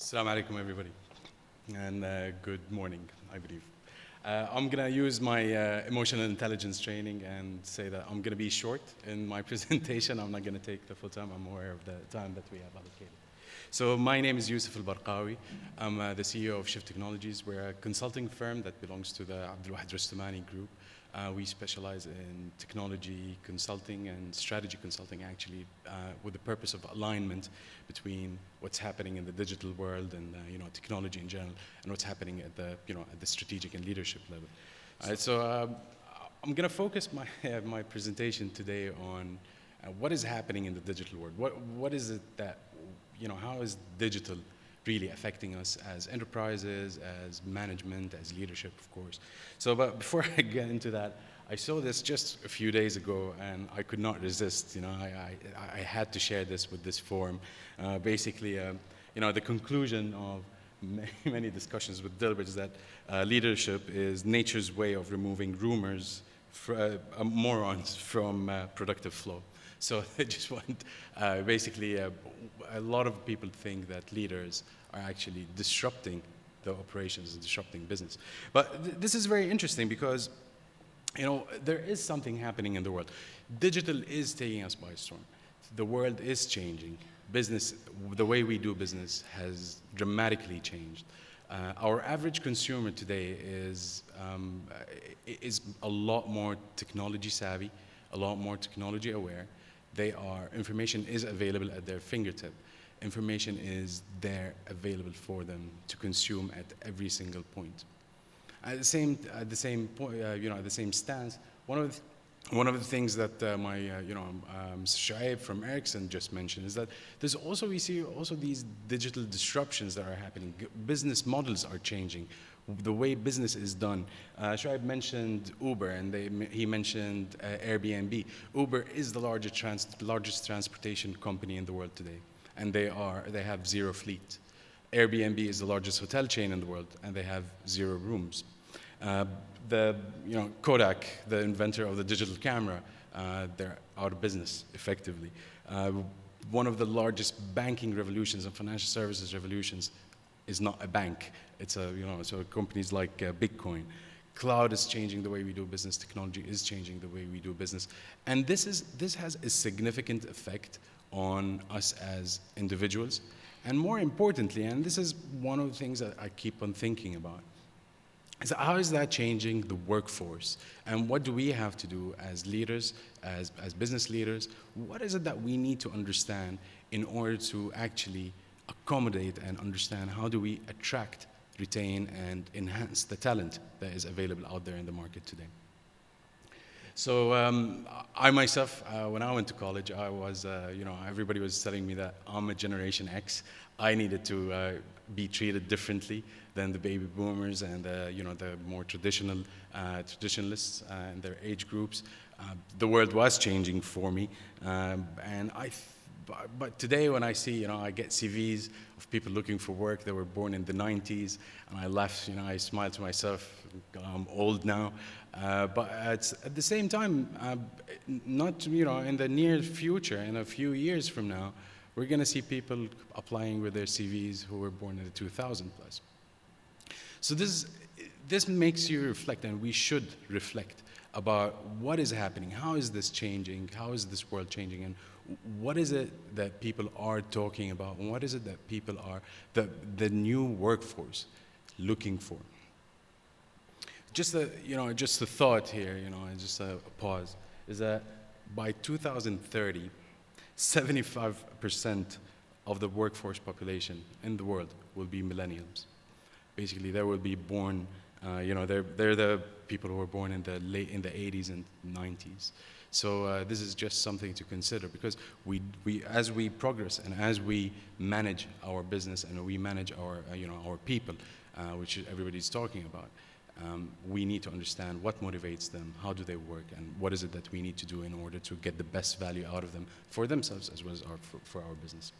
Assalamu alaikum, everybody, and good morning, I believe. I'm going to use my emotional intelligence training and say that I'm going to be short in my presentation. I'm not going to take the full time. I'm aware of the time that we have allocated. So my name is Yousef AL Barkawie. I'm the CEO of Shift Technologies. We're a consulting firm that belongs to the Abdul Wahid Rustamani group. We specialize in technology consulting and strategy consulting, actually, with the purpose of alignment between what's happening in the digital world and technology in general, and what's happening at the strategic and leadership level. I'm going to focus my presentation today on what is happening in the digital world. What is it that how is digital really affecting us as enterprises, as management, as leadership, of course. So, but before I get into that, I saw this just a few days ago, and I could not resist. I had to share this with this forum. Basically, the conclusion of many discussions with Dilbert is that leadership is nature's way of removing rumors, morons from productive flow. So I just want, basically, a lot of people think that leaders are actually disrupting the operations and disrupting business. But this is very interesting because, there is something happening in the world. Digital is taking us by storm. The world is changing. Business, the way we do business has dramatically changed. Our average consumer today is a lot more technology savvy, a lot more technology aware. Information is available at their fingertip. Information is there available for them to consume at every single point. At the same point, at the same stance, one of the things that Shoaib from Ericsson just mentioned is that we see these digital disruptions that are happening. Business models are changing. The way business is done. Shoaib mentioned Uber, and he mentioned Airbnb. Uber is the largest transportation company in the world today, and they have zero fleet. Airbnb is the largest hotel chain in the world, and they have zero rooms. Kodak, the inventor of the digital camera, they're out of business effectively. One of the largest banking revolutions and financial services revolutions is not a bank. So companies like Bitcoin. Cloud is changing the way we do business. Technology is changing the way we do business. And this has a significant effect on us as individuals. And more importantly, and this is one of the things that I keep on thinking about, is how is that changing the workforce? And what do we have to do as leaders, as business leaders? What is it that we need to understand in order to actually accommodate and understand how do we attract, retain, and enhance the talent that is available out there in the market today? So I myself, when I went to college, I was, everybody was telling me that I'm a Generation X. I needed to be treated differently than the baby boomers and the more traditionalists and their age groups. The world was changing for me, but today when I see, I get CVs of people looking for work that were born in the 90s, and I laugh, I smile to myself, I'm old now. But at the same time, not, in the near future, in a few years from now, we're going to see people applying with their CVs who were born in the 2000 plus. So this makes you reflect, and we should reflect about what is happening, how is this changing, how is this world changing, and what is it that people are talking about, and what is it that people are, the new workforce looking for. Just a thought here, and just a pause, is that by 2030, 75% of the workforce population in the world will be millennials. Basically, they will be born, they're the people who were born in the 80s and 90s. So this is just something to consider, because as we progress and as we manage our business and we manage our people, which everybody's talking about, we need to understand what motivates them, how do they work, and what is it that we need to do in order to get the best value out of them for themselves as well as for our business.